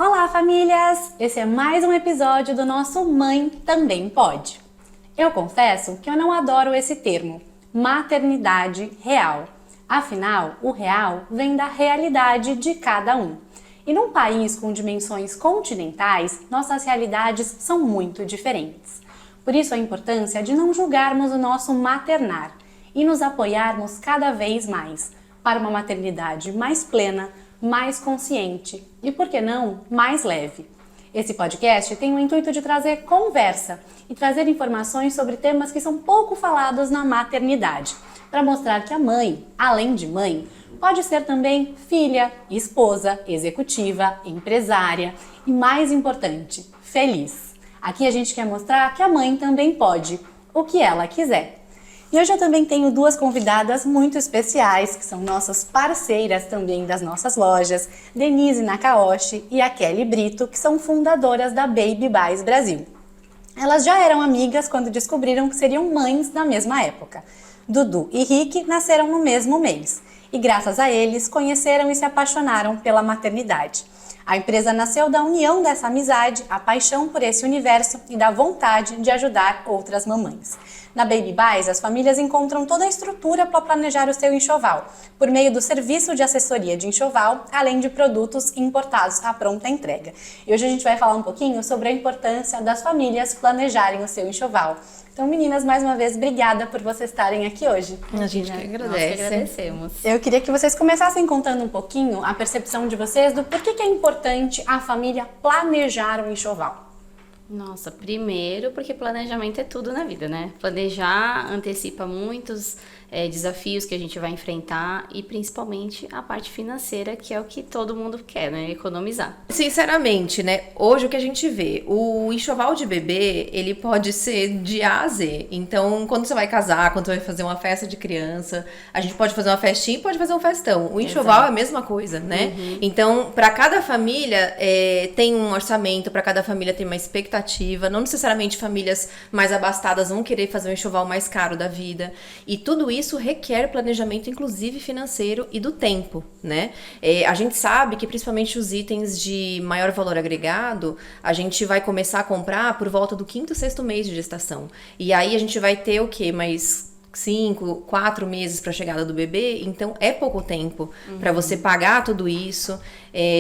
Olá, famílias! Esse é mais um episódio do nosso Mãe Também Pode. Eu confesso que eu não adoro esse termo, maternidade real. Afinal, o real vem da realidade de cada um. E num país com dimensões continentais, nossas realidades são muito diferentes. Por isso a importância de não julgarmos o nosso maternar e nos apoiarmos cada vez mais para uma maternidade mais plena, mais consciente e, por que não, mais leve. Esse podcast tem o intuito de trazer conversa e trazer informações sobre temas que são pouco falados na maternidade, para mostrar que a mãe, além de mãe, pode ser também filha, esposa, executiva, empresária e, mais importante, feliz. Aqui a gente quer mostrar que a mãe também pode, o que ela quiser. E hoje eu também tenho duas convidadas muito especiais, que são nossas parceiras também das nossas lojas, Denise Nakaoshi e a Kelly Brito, que são fundadoras da Baby Buys Brasil. Elas já eram amigas quando descobriram que seriam mães na mesma época. Dudu e Rick nasceram no mesmo mês e, graças a eles, conheceram e se apaixonaram pela maternidade. A empresa nasceu da união dessa amizade, a paixão por esse universo e da vontade de ajudar outras mamães. Na Baby Buys, as famílias encontram toda a estrutura para planejar o seu enxoval, por meio do serviço de assessoria de enxoval, além de produtos importados à pronta entrega. E hoje a gente vai falar um pouquinho sobre a importância das famílias planejarem o seu enxoval. Então, meninas, mais uma vez, obrigada por vocês estarem aqui hoje. A gente que agradece. Nós que agradecemos. Eu queria que vocês começassem contando um pouquinho a percepção de vocês do porquê que é importante a família planejar o enxoval. Nossa, primeiro porque planejamento é tudo na vida, né? Planejar antecipa muitos desafios que a gente vai enfrentar e principalmente a parte financeira, que é o que todo mundo quer, né? Economizar. Sinceramente, né? Hoje o que a gente vê, o enxoval de bebê, ele pode ser de A a Z. Então, quando você vai casar, quando você vai fazer uma festa de criança, a gente pode fazer uma festinha e pode fazer um festão. O enxoval Exato. é a mesma coisa, né? Então, para cada família tem um orçamento, para cada família tem uma expectativa. Não necessariamente famílias mais abastadas vão querer fazer um enxoval mais caro da vida. E tudo isso requer planejamento, inclusive financeiro e do tempo, né? A gente sabe que principalmente os itens de maior valor agregado, a gente vai começar a comprar por volta do 5º, 6º mês de gestação. E aí a gente vai ter o quê? Mais 5, 4 meses para a chegada do bebê, então é pouco tempo para você pagar tudo isso.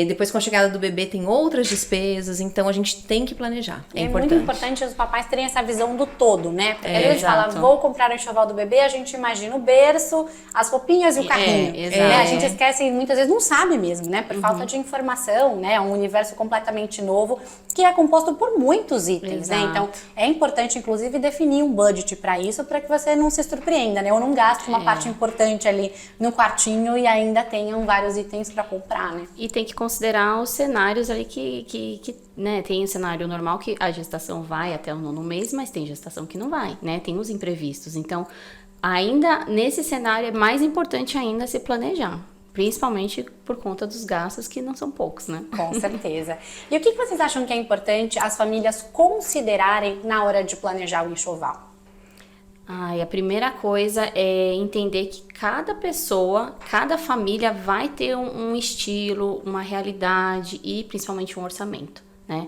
Depois, com a chegada do bebê, tem outras despesas, então a gente tem que planejar. É importante. Muito importante os papais terem essa visão do todo, né? Porque a gente exato. fala, vou comprar o enxoval do bebê, a gente imagina o berço, as roupinhas e o carrinho. exato. Né? A gente esquece e muitas vezes não sabe mesmo, né? Por falta de informação, né? É um universo completamente novo que é composto por muitos itens, né? Exato. Então, é importante, inclusive, definir um budget para isso, para que você não se surpreenda, né? Ou não gaste uma parte importante ali no quartinho e ainda tenham vários itens para comprar, né? E tem que considerar os cenários ali que né, tem o cenário normal que a gestação vai até o 9º mês, mas tem gestação que não vai, né? Tem os imprevistos. Então, ainda nesse cenário é mais importante ainda se planejar. Principalmente por conta dos gastos que não são poucos, né? Com certeza. E o que vocês acham que é importante as famílias considerarem na hora de planejar o enxoval? A primeira coisa é entender que cada pessoa, cada família vai ter um estilo, uma realidade e principalmente um orçamento, né?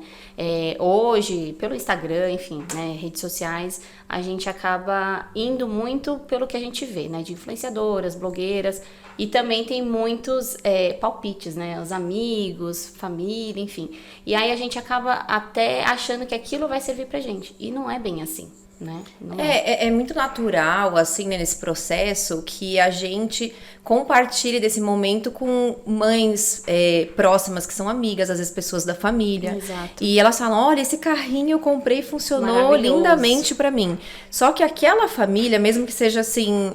Hoje, pelo Instagram, enfim, né, redes sociais, a gente acaba indo muito pelo que a gente vê, né? De influenciadoras, blogueiras e também tem muitos palpites, né? Os amigos, família, enfim. E aí a gente acaba até achando que aquilo vai servir pra gente e não é bem assim. Né? É muito natural, assim, né, nesse processo, que a gente compartilhe desse momento com mães próximas, que são amigas, às vezes pessoas da família. Exato. E elas falam, olha, esse carrinho eu comprei e funcionou lindamente pra mim. Só que aquela família, mesmo que seja assim,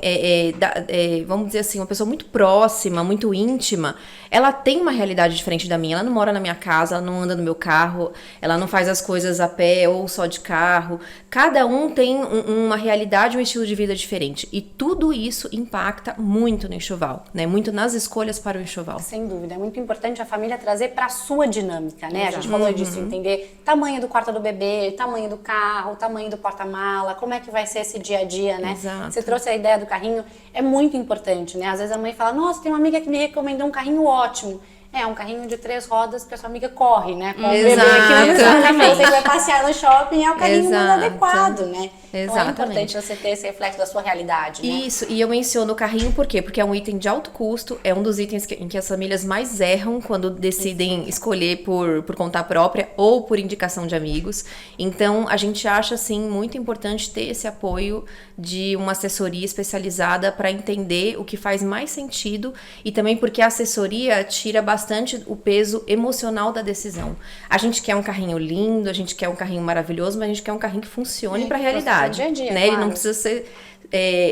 vamos dizer assim, uma pessoa muito próxima, muito íntima, ela tem uma realidade diferente da minha. Ela não mora na minha casa, ela não anda no meu carro, ela não faz as coisas a pé ou só de carro. Cada um tem uma realidade, um estilo de vida diferente. E tudo isso impacta muito no enxoval, né? Muito nas escolhas para o enxoval. Sem dúvida, é muito importante a família trazer para a sua dinâmica, né? Exato. A gente falou disso, entender tamanho do quarto do bebê, tamanho do carro, tamanho do porta-mala, como é que vai ser esse dia a dia, né? Exato. Você trouxe a ideia do carrinho, é muito importante, né? Às vezes a mãe fala, nossa, tem uma amiga que me recomendou um carrinho ótimo. um carrinho de 3 rodas que a sua amiga corre, né? Com o bebê Exato. aqui na Exatamente. você que vai passear no shopping, é o carrinho mais Exato. adequado, né? Então é Exatamente. importante você ter esse reflexo da sua realidade, né? Isso, e eu menciono o carrinho por quê? Porque é um item de alto custo, é um dos itens em que as famílias mais erram quando decidem escolher por conta própria ou por indicação de amigos. Então, a gente acha, assim, muito importante ter esse apoio de uma assessoria especializada para entender o que faz mais sentido e também porque a assessoria tira bastante o peso emocional da decisão. A gente quer um carrinho lindo, a gente quer um carrinho maravilhoso, mas a gente quer um carrinho que funcione para a realidade. Dia a dia, né? claro. Ele não precisa ser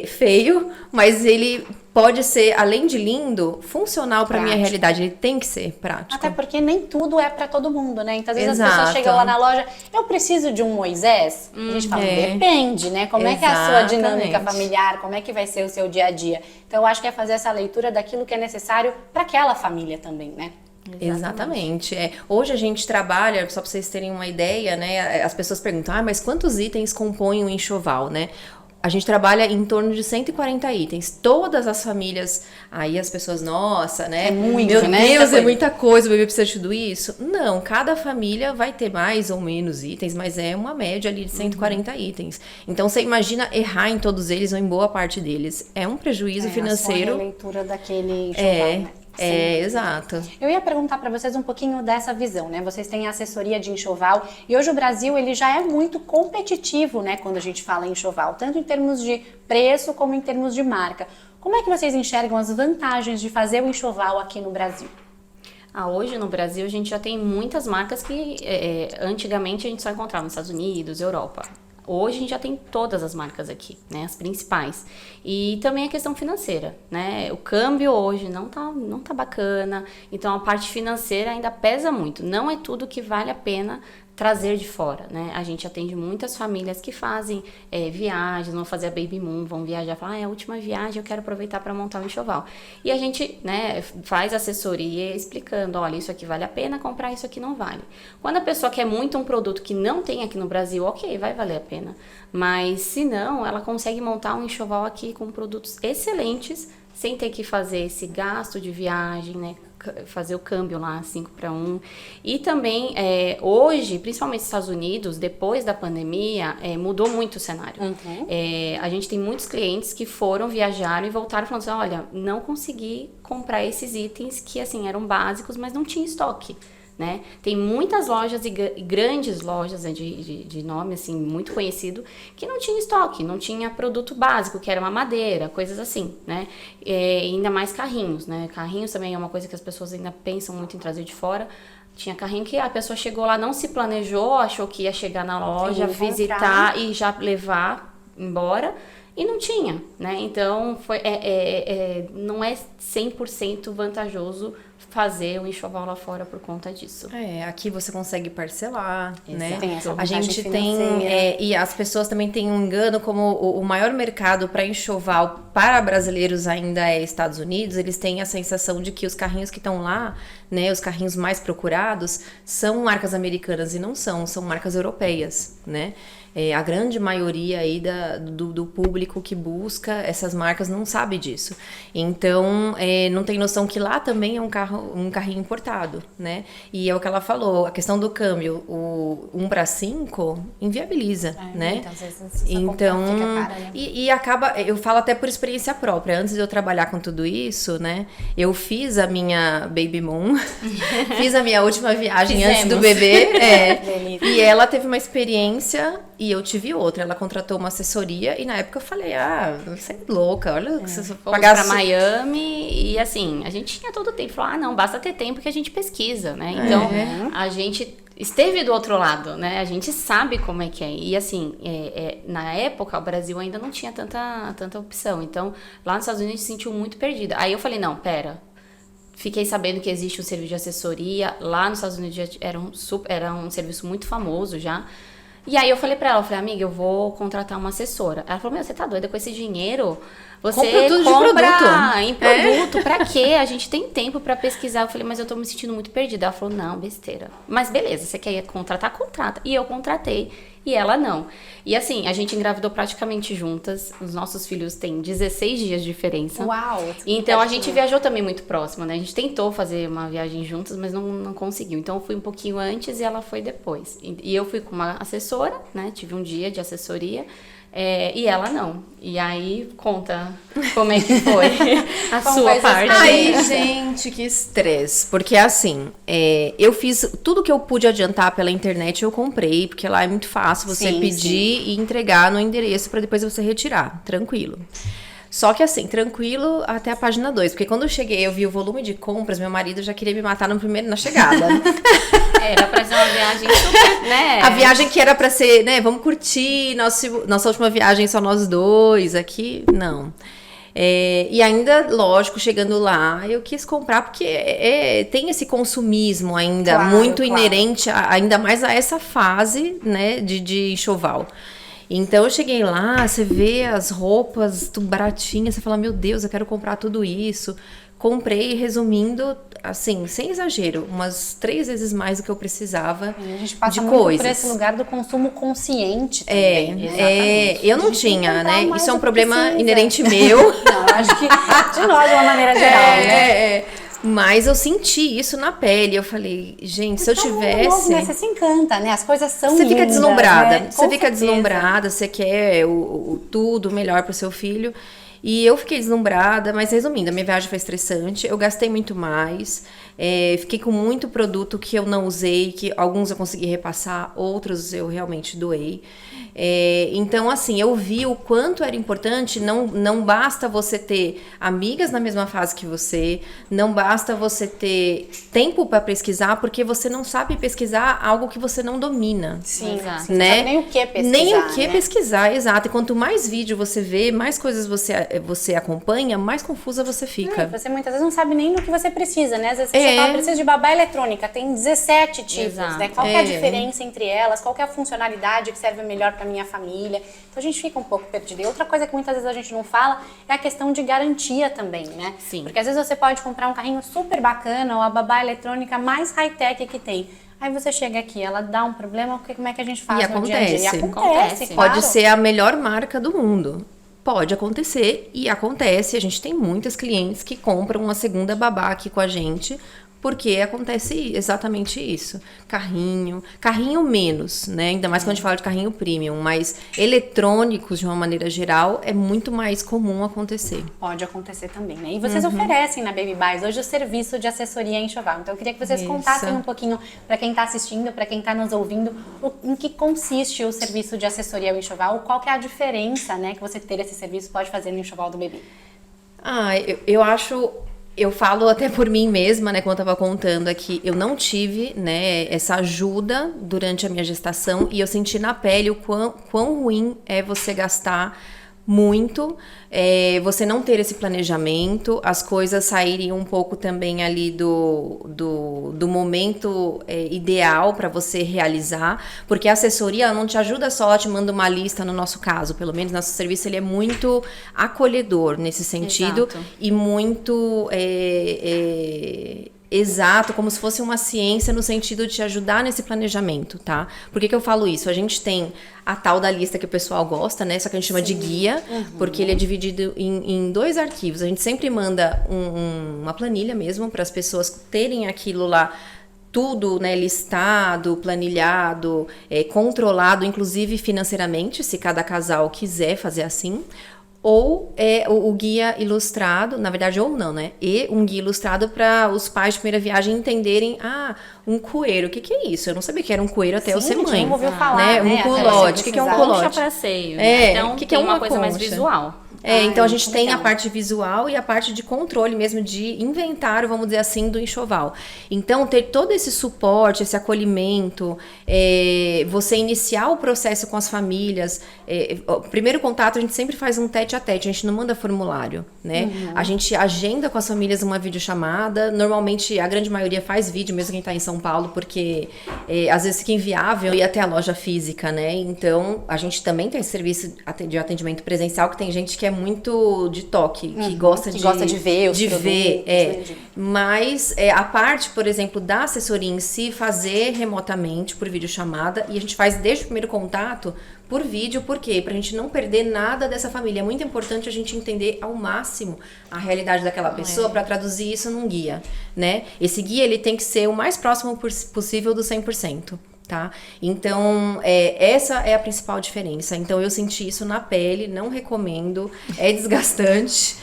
feio, mas ele pode ser, além de lindo, funcional para minha Prático. realidade. Ele tem que ser prático. Até porque nem tudo é pra todo mundo, né? Então, às vezes as Exato. pessoas chegam lá na loja, eu preciso de um Moisés? A gente fala, depende, né? Como é que é a sua dinâmica Exatamente. familiar, como é que vai ser o seu dia a dia. Então, eu acho que é fazer essa leitura daquilo que é necessário para aquela família também, né? Exatamente. Hoje a gente trabalha, só para vocês terem uma ideia, né? As pessoas perguntam, mas quantos itens compõem um enxoval, né? A gente trabalha em torno de 140 itens. Todas as famílias, aí as pessoas, nossa, né? É muito, Meu né? Deus, Muita é coisa. muita coisa, o bebê precisa de tudo isso? Não, cada família vai ter mais ou menos itens, mas é uma média ali de 140 itens. Então, você imagina errar em todos eles ou em boa parte deles. É um prejuízo A sua financeiro. releitura daquele enxoval, né? Exato. Eu ia perguntar para vocês um pouquinho dessa visão, né? Vocês têm a assessoria de enxoval e hoje o Brasil ele já é muito competitivo, né? Quando a gente fala em enxoval, tanto em termos de preço como em termos de marca. Como é que vocês enxergam as vantagens de fazer o enxoval aqui no Brasil? Hoje no Brasil a gente já tem muitas marcas que antigamente a gente só encontrava nos Estados Unidos, Europa. Hoje a gente já tem todas as marcas aqui, né, as principais. E também a questão financeira, né? O câmbio hoje não tá bacana, então a parte financeira ainda pesa muito. Não é tudo que vale a pena trazer de fora, né? A gente atende muitas famílias que fazem viagens, vão fazer a baby moon, vão viajar, falar, é a última viagem, eu quero aproveitar para montar um enxoval. E a gente, né, faz assessoria explicando, olha, isso aqui vale a pena comprar, isso aqui não vale. Quando a pessoa quer muito um produto que não tem aqui no Brasil, ok, vai valer a pena. Mas se não, ela consegue montar um enxoval aqui com produtos excelentes, sem ter que fazer esse gasto de viagem, né? Fazer o câmbio lá 5-1. E também hoje, principalmente nos Estados Unidos, depois da pandemia, mudou muito o cenário. A gente tem muitos clientes que foram, viajaram e voltaram falando assim, olha, não consegui comprar esses itens que assim eram básicos, mas não tinha estoque. Né? Tem muitas lojas e grandes lojas, né, de nome assim, muito conhecido, que não tinha estoque, não tinha produto básico, que era uma madeira, coisas assim, né? Ainda mais carrinhos, né? Carrinhos também é uma coisa que as pessoas ainda pensam muito em trazer de fora. Tinha carrinho que a pessoa chegou lá, não se planejou, achou que ia chegar na loja, visitar e já levar embora. E não tinha, né? Então, não é 100% vantajoso fazer um enxoval lá fora por conta disso. Aqui você consegue parcelar, né? Tem essa A gente vantagem tem, financeira. e as pessoas também têm um engano, como o maior mercado para enxoval para brasileiros ainda é Estados Unidos, eles têm a sensação de que os carrinhos que estão lá, né, os carrinhos mais procurados, são marcas americanas e não são marcas europeias, né? A grande maioria aí do público que busca essas marcas não sabe disso. Então, não tem noção que lá também é um carrinho importado, né? E é o que ela falou, a questão do câmbio, o 1-5 inviabiliza, né? Muitas vezes essa Então, compra fica cara, né? e acaba, eu falo até por experiência própria, antes de eu trabalhar com tudo isso, né? Eu fiz a minha baby moon, fiz a minha última viagem antes do bebê, Delícia. e ela teve uma experiência e eu tive outra. Ela contratou uma assessoria e na época eu falei, você é louca, olha, que você Fomos pagar pra Miami e assim, a gente tinha todo o tempo. Falou, não, basta ter tempo que a gente pesquisa, né? Então, a gente esteve do outro lado, né? A gente sabe como é que é. E assim, na época, o Brasil ainda não tinha tanta opção. Então, lá nos Estados Unidos, a gente se sentiu muito perdida. Aí eu falei, não, pera. Fiquei sabendo que existe um serviço de assessoria. Lá nos Estados Unidos já era um serviço muito famoso já. E aí eu falei pra ela, amiga, eu vou contratar uma assessora. Ela falou, você tá doida com esse dinheiro? Você Compra tudo de produto. em produto, pra quê? A gente tem tempo pra pesquisar. Eu falei, mas eu tô me sentindo muito perdida. Ela falou, não, besteira. Mas beleza, você quer contratar? Contrata. E eu contratei. E ela não. E assim, a gente engravidou praticamente juntas. Os nossos filhos têm 16 dias de diferença. Uau! Então a gente viajou também muito próximo, né? A gente tentou fazer uma viagem juntas, mas não conseguiu. Então eu fui um pouquinho antes e ela foi depois. E eu fui com uma assessora, né? Tive um dia de assessoria. E ela não. E aí, conta como é que foi a sua parte. Ai, gente, que estresse. Porque assim, eu fiz tudo que eu pude adiantar pela internet, eu comprei, porque lá é muito fácil você pedir e entregar no endereço para depois você retirar. Tranquilo. Só que assim, tranquilo até a página 2. Porque quando eu cheguei, eu vi o volume de compras, meu marido já queria me matar na chegada. Era pra ser uma viagem super, né? A viagem que era pra ser, né, vamos curtir nossa última viagem só nós dois aqui, não. E ainda, lógico, chegando lá, eu quis comprar porque tem esse consumismo ainda muito inerente, ainda mais a essa fase, né, de enxoval. Então eu cheguei lá, você vê as roupas tudo baratinhas, você fala, meu Deus, eu quero comprar tudo isso. Comprei, resumindo, assim, sem exagero, umas 3 vezes mais do que eu precisava a gente passa de muito coisas. por esse lugar do consumo consciente também. Eu não tinha, né? Isso é um problema precisa. inerente meu. Não, acho que de nós de uma maneira geral, né? Mas eu senti isso na pele. Eu falei, gente, se eu tivesse. Novo, né? Você se encanta, né? As coisas são Você lindas, fica deslumbrada. né? Você fica deslumbrada, você quer tudo melhor pro seu filho. E eu fiquei deslumbrada, mas resumindo, a minha viagem foi estressante, eu gastei muito mais, fiquei com muito produto que eu não usei, que alguns eu consegui repassar, outros eu realmente doei. Então, assim, eu vi o quanto era importante, não basta você ter amigas na mesma fase que você, não basta você ter tempo para pesquisar, porque você não sabe pesquisar algo que você não domina. Sim, exato. né? Né? Não sabe nem o que pesquisar. Nem o que né? pesquisar, exato. E quanto mais vídeo você vê, mais coisas você acompanha, mais confusa você fica. Você muitas vezes não sabe nem do que você precisa, né? Às vezes você fala, preciso de babá eletrônica, tem 17 tipos, Exato. né? Qual que é a diferença entre elas? Qual que é a funcionalidade que serve melhor para minha família? Então a gente fica um pouco perdido. E outra coisa que muitas vezes a gente não fala é a questão de garantia também, né? Sim. Porque às vezes você pode comprar um carrinho super bacana ou a babá eletrônica mais high-tech que tem. Aí você chega aqui, ela dá um problema, como é que a gente faz no dia a dia? E acontece, claro. Pode ser a melhor marca do mundo. Pode acontecer e acontece. A gente tem muitas clientes que compram uma segunda babá aqui com a gente, porque acontece exatamente isso. Carrinho menos, né? Ainda mais quando a gente fala de carrinho premium, mas eletrônicos, de uma maneira geral, é muito mais comum acontecer. Pode acontecer também, né? E vocês oferecem na Baby Buys hoje o serviço de assessoria enxoval. Então eu queria que vocês contassem um pouquinho para quem está assistindo, para quem está nos ouvindo, em que consiste o serviço de assessoria ao enxoval, qual que é a diferença, né, que você ter esse serviço pode fazer no enxoval do bebê. Eu acho... Eu falo até por mim mesma, né, como eu tava contando aqui, eu não tive, né, essa ajuda durante a minha gestação e eu senti na pele o quão ruim é você gastar muito, você não ter esse planejamento, as coisas saírem um pouco também ali do momento ideal para você realizar, porque a assessoria ela não te ajuda só, ela te manda uma lista, no nosso caso, pelo menos nosso serviço ele é muito acolhedor nesse sentido. Exato. E muito exato, como se fosse uma ciência no sentido de te ajudar nesse planejamento, tá? Por que eu falo isso? A gente tem a tal da lista que o pessoal gosta, né? Só que a gente chama de guia, porque ele é dividido em 2 arquivos. A gente sempre manda uma planilha mesmo para as pessoas terem aquilo lá tudo, né, listado, planilhado, controlado, inclusive financeiramente, se cada casal quiser fazer assim. Ou o guia ilustrado, na verdade, ou não, né? E um guia ilustrado para os pais de primeira viagem entenderem, um coeiro, o que é isso? Eu não sabia que era um coeiro até eu ser mãe. Não ouviu falar, né? Um culote, o que é um culote? Concha para seio, né? Então que tem é uma coisa mais concha? visual. Então a gente tem legal. a parte visual e a parte de controle mesmo, de inventário, vamos dizer assim, do enxoval. Então, ter todo esse suporte, esse acolhimento, você iniciar o processo com as famílias. O primeiro contato, a gente sempre faz um tete a tete, a gente não manda formulário, né? A gente agenda com as famílias uma videochamada. Normalmente, a grande maioria faz vídeo, mesmo quem está em São Paulo, porque às vezes fica inviável ir até a loja física, né? Então, a gente também tem esse serviço de atendimento presencial, que tem gente que é muito de toque, que gosta de ver os de produtos, ver, entendi. Mas a parte, por exemplo, da assessoria em si, fazer remotamente por videochamada, e a gente faz desde o primeiro contato por vídeo, por quê? Pra gente não perder nada dessa família. É muito importante a gente entender ao máximo a realidade daquela pessoa para traduzir isso num guia, né? Esse guia, ele tem que ser o mais próximo possível do 100%. Tá? Então, essa é a principal diferença. Então, eu senti isso na pele, não recomendo, é desgastante,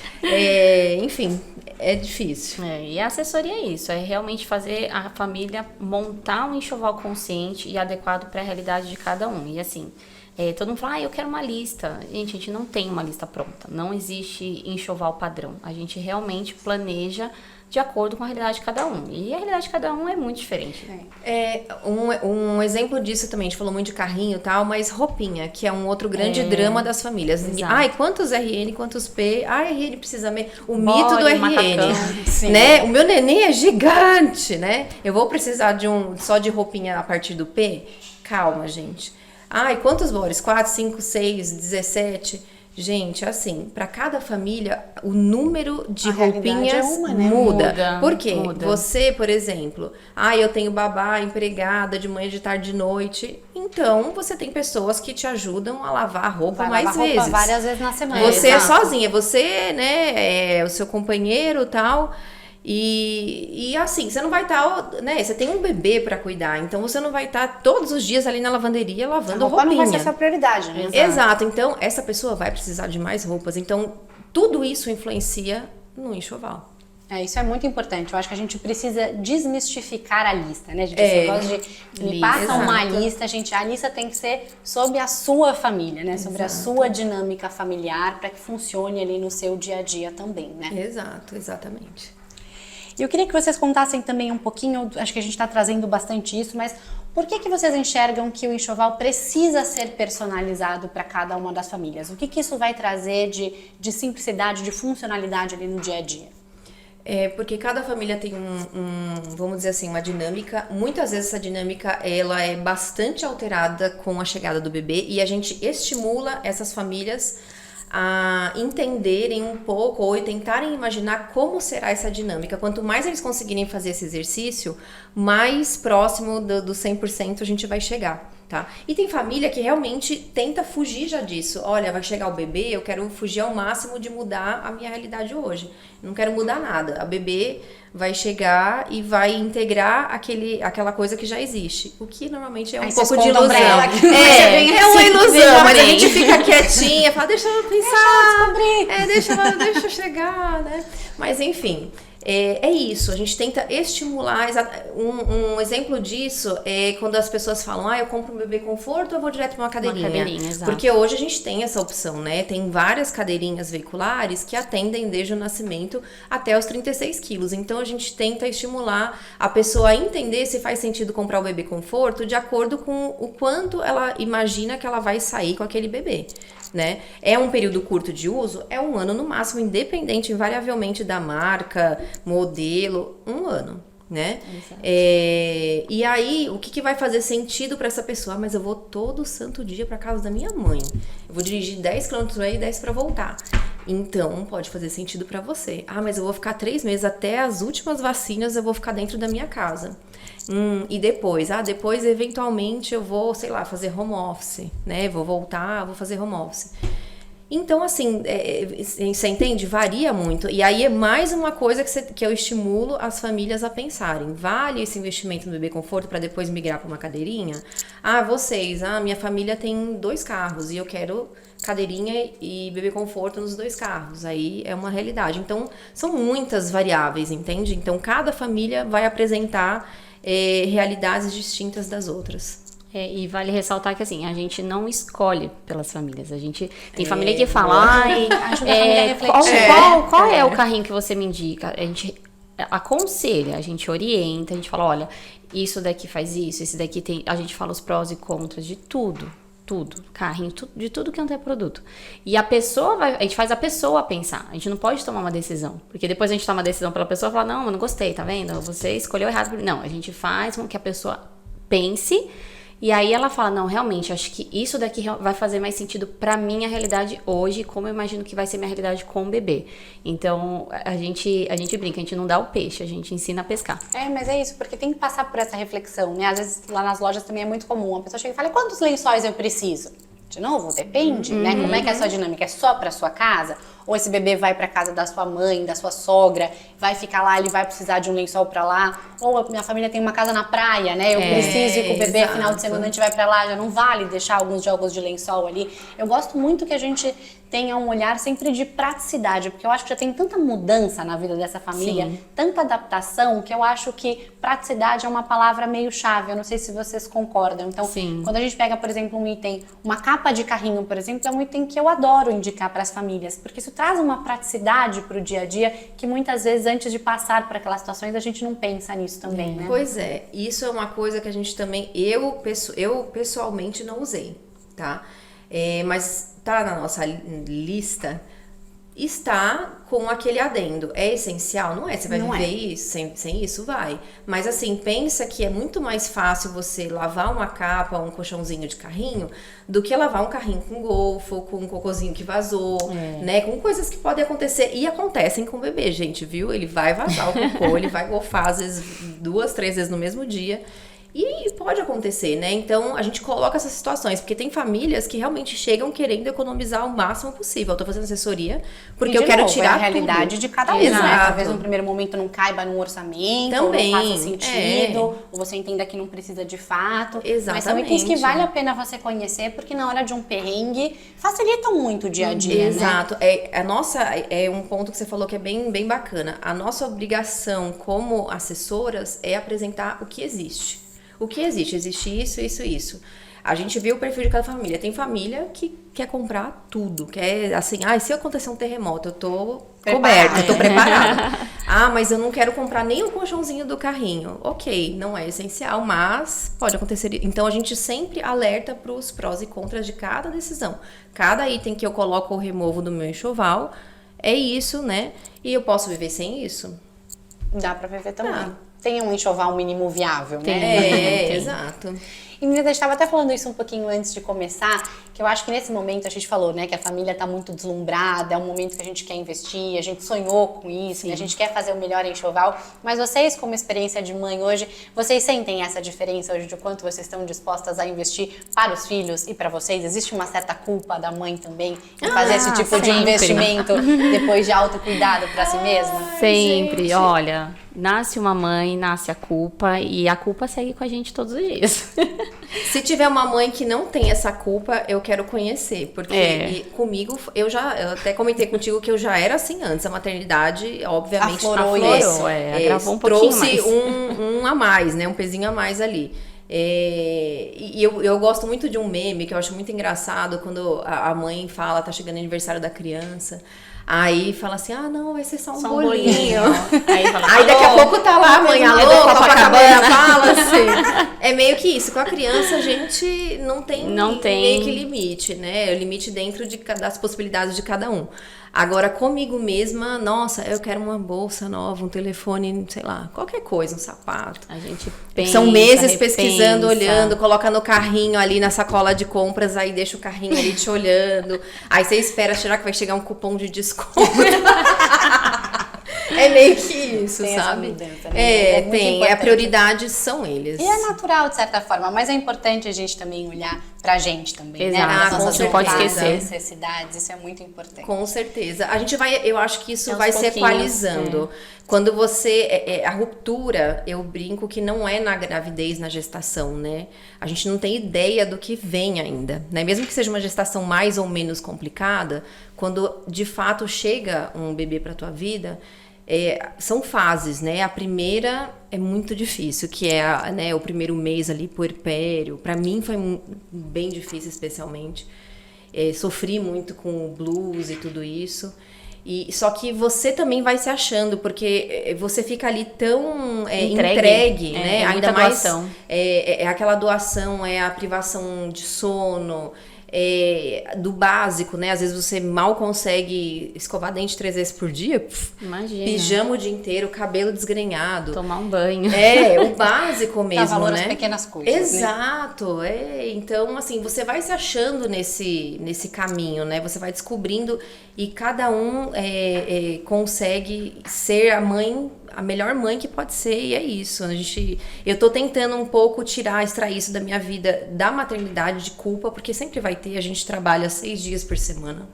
enfim, é difícil. E a assessoria é isso, é realmente fazer a família montar um enxoval consciente e adequado para a realidade de cada um. E assim, todo mundo fala, eu quero uma lista. Gente, a gente não tem uma lista pronta, não existe enxoval padrão. A gente realmente planeja de acordo com a realidade de cada um. E a realidade de cada um é muito diferente. Um exemplo disso também, a gente falou muito de carrinho e tal, mas roupinha, que é um outro grande drama das famílias. Exato. Ai, quantos RN, quantos P? Ai, RN precisa... O Body, mito do RN, macacão. né? O meu neném é gigante, né? Eu vou precisar só de roupinha a partir do P? Calma, gente. Ai, quantos bodies? 4, 5, 6, 17... Gente, assim, para cada família, o número de roupinhas muda. Por quê? Você, por exemplo, eu tenho babá, empregada, de manhã, de tarde, de noite. Então, você tem pessoas que te ajudam a lavar a roupa mais vezes. Várias vezes na semana. Você é sozinha, você, né, o seu companheiro e tal... E assim, você não vai estar, né? Você tem um bebê pra cuidar, então você não vai estar todos os dias ali na lavanderia lavando roupinha. Não vai ser sua prioridade, né? Exato. Então essa pessoa vai precisar de mais roupas. Então tudo isso influencia no enxoval. Isso é muito importante. Eu acho que a gente precisa desmistificar a lista, né? A gente gosta de me passa uma lista, a lista tem que ser sobre a sua família, né? Sobre a sua dinâmica familiar para que funcione ali no seu dia a dia também, né? Exato, exatamente. E eu queria que vocês contassem também um pouquinho, acho que a gente está trazendo bastante isso, mas por que vocês enxergam que o enxoval precisa ser personalizado para cada uma das famílias? O que isso vai trazer de simplicidade, de funcionalidade ali no dia a dia? Porque cada família tem vamos dizer assim, uma dinâmica. Muitas vezes essa dinâmica, ela é bastante alterada com a chegada do bebê e a gente estimula essas famílias a entenderem um pouco ou tentarem imaginar como será essa dinâmica. Quanto mais eles conseguirem fazer esse exercício, mais próximo do 100% a gente vai chegar, tá? E tem família que realmente tenta fugir já disso. Olha, vai chegar o bebê, eu quero fugir ao máximo de mudar a minha realidade hoje. Não quero mudar nada. A bebê vai chegar e vai integrar aquela coisa que já existe. O que normalmente é um pouco de ilusão. É uma ilusão, mas a gente fica quietinha, fala, deixa eu pensar, deixa eu chegar, né? Mas enfim, é isso, a gente tenta estimular. Um exemplo disso é quando as pessoas falam, eu compro um bebê conforto ou eu vou direto para uma cadeirinha? Exato. Porque hoje a gente tem essa opção, né? Tem várias cadeirinhas veiculares que atendem desde o nascimento até os 36 quilos. Então a gente tenta estimular a pessoa a entender se faz sentido comprar o bebê conforto de acordo com o quanto ela imagina que ela vai sair com aquele bebê, né? É um período curto de uso? É 1 ano no máximo, independente, invariavelmente da marca, modelo, 1 ano, né? E aí, o que vai fazer sentido para essa pessoa? Mas eu vou todo santo dia para casa da minha mãe. Eu vou dirigir 10 km aí e 10 para voltar. Então, pode fazer sentido para você. Mas eu vou ficar 3 meses, até as últimas vacinas eu vou ficar dentro da minha casa. E depois? Depois, eventualmente, eu vou, sei lá, fazer home office, né? Vou voltar, vou fazer home office. Então, assim, você entende? Varia muito. E aí é mais uma coisa que eu estimulo as famílias a pensarem. Vale esse investimento no bebê conforto para depois migrar para uma cadeirinha? Minha família tem 2 carros e eu quero cadeirinha e bebê conforto nos 2 carros. Aí é uma realidade. Então, são muitas variáveis, entende? Então, cada família vai apresentar realidades distintas das outras. E vale ressaltar que assim, a gente não escolhe pelas famílias. A gente tem família que fala, qual é o carrinho que você me indica? A gente aconselha, a gente orienta, a gente fala, olha, isso daqui faz isso, esse daqui tem. A gente fala os prós e contras de tudo, carrinho, de tudo que não é produto. E a gente faz a pessoa pensar. A gente não pode tomar uma decisão, porque depois a gente toma uma decisão pela pessoa e fala, não, eu não gostei, tá vendo? Você escolheu errado. Não, a gente faz com que a pessoa pense E aí ela fala, não, realmente, acho que isso daqui vai fazer mais sentido pra minha realidade hoje, como eu imagino que vai ser minha realidade com o bebê. Então, a gente brinca, a gente não dá o peixe, a gente ensina a pescar. Mas é isso, porque tem que passar por essa reflexão, né? Às vezes lá nas lojas também é muito comum, a pessoa chega e fala, quantos lençóis eu preciso? De novo, depende, né? Como é que é a sua dinâmica? É só pra sua casa? Ou esse bebê vai pra casa da sua mãe, da sua sogra, vai ficar lá, ele vai precisar de um lençol pra lá? Ou a minha família tem uma casa na praia, né? Eu preciso ir com o bebê, exato. final de semana a gente vai pra lá, já não vale deixar alguns jogos de lençol ali. Eu gosto muito que a gente tenha um olhar sempre de praticidade, porque eu acho que já tem tanta mudança na vida dessa família, tanta adaptação, que eu acho que praticidade é uma palavra meio chave. Eu não sei se vocês concordam. Então, quando a gente pega, por exemplo, um item, uma capa de carrinho, por exemplo, é um item que eu adoro indicar para as famílias, porque isso traz uma praticidade para o dia a dia que muitas vezes, antes de passar para aquelas situações, a gente não pensa nisso também, né? Pois é, isso é uma coisa que a gente também, eu pessoalmente não usei, tá? Mas tá na nossa lista, está com aquele adendo. É essencial? Não é? Você vai viver isso? Sem isso? Vai. Mas assim, pensa que é muito mais fácil você lavar uma capa, um colchãozinho de carrinho, do que lavar um carrinho com golfo, com um cocôzinho que vazou, né? Com coisas que podem acontecer. E acontecem com o bebê, gente, viu? Ele vai vazar o cocô, ele vai golfar às vezes 2, 3 vezes no mesmo dia. E pode acontecer, né? Então, a gente coloca essas situações, porque tem famílias que realmente chegam querendo economizar o máximo possível. Eu tô fazendo assessoria porque eu quero tirar a realidade de cada um, né? Talvez no primeiro momento não caiba num orçamento, também, ou não faça sentido, ou você entenda que não precisa de fato. Exatamente. Mas são itens que vale a pena você conhecer, porque na hora de um perrengue facilitam muito o dia a dia, Exato. né? É um ponto que você falou que é bem bacana. A nossa obrigação como assessoras é apresentar o que existe. O que existe? Existe isso. A gente viu o perfil de cada família. Tem família que quer comprar tudo. Quer, assim, se acontecer um terremoto, eu tô coberta, eu tô preparada. Mas eu não quero comprar nem o colchãozinho do carrinho. Ok, não é essencial, mas pode acontecer. Então, a gente sempre alerta pros prós e contras de cada decisão. Cada item que eu coloco ou removo do meu enxoval, é isso, né? E eu posso viver sem isso? Dá pra viver também. Tem um enxoval mínimo viável, né? Exato. E menina, a gente estava até falando isso um pouquinho antes de começar, que eu acho que nesse momento a gente falou, né, que a família tá muito deslumbrada, é um momento que a gente quer investir, a gente sonhou com isso, né, a gente quer fazer o melhor enxoval, mas vocês, como experiência de mãe hoje, vocês sentem essa diferença hoje de quanto vocês estão dispostas a investir para os filhos e para vocês? Existe uma certa culpa da mãe também em fazer esse tipo de investimento depois de autocuidado para si mesma? Sempre, gente. Olha, nasce uma mãe, nasce a culpa e a culpa segue com a gente todos os dias. Se tiver uma mãe que não tem essa culpa, eu quero conhecer, porque comigo, eu até comentei contigo que eu já era assim antes, a maternidade, obviamente, aflorou agravou um pouquinho mais. Trouxe um a mais, né, um pezinho a mais ali. E eu gosto muito de um meme que eu acho muito engraçado, quando a mãe fala, tá chegando o aniversário da criança, aí fala assim, não, vai ser só um bolinho. Aí daqui a pouco tá lá a mãe, alô, Copacabana, fala assim. É meio que isso, com a criança a gente não tem meio que limite, né? O limite dentro das possibilidades de cada um. Agora, comigo mesma, nossa, eu quero uma bolsa nova, um telefone, sei lá, qualquer coisa, um sapato. A gente pensa, são meses pesquisando, olhando, coloca no carrinho ali, na sacola de compras, aí deixa o carrinho ali te olhando. Aí você espera, será que vai chegar um cupom de desconto? É meio que isso, tem sabe? Essa mudança, né? Tem. A prioridade são eles. E é natural, de certa forma, mas é importante a gente também olhar pra gente também, exato, né? As nossas não pode esquecer. necessidades, isso é muito importante. Com certeza. Eu acho que isso vai se equalizando. Quando você... a ruptura, eu brinco que não é na gravidez, na gestação, né? A gente não tem ideia do que vem ainda, né? Mesmo que seja uma gestação mais ou menos complicada, quando de fato chega um bebê pra tua vida... são fases, né? A primeira é muito difícil, que é né, o primeiro mês ali, puerpério. Pra mim foi bem difícil, especialmente. Sofri muito com o blues e tudo isso. Só que você também vai se achando, porque você fica ali tão entregue, né? É ainda mais doação. É aquela doação, é a privação de sono, do básico, né? Às vezes você mal consegue escovar dente 3 vezes por dia. Imagina. Pijama o dia inteiro, cabelo desgrenhado. Tomar um banho. O básico mesmo, Dá valor né? às pequenas coisas, Exato, então assim, você vai se achando nesse caminho, né? Você vai descobrindo e cada um consegue ser a melhor mãe que pode ser, e é isso. Eu tô tentando um pouco extrair isso da minha vida, da maternidade, de culpa, porque sempre vai ter, a gente trabalha 6 dias por semana,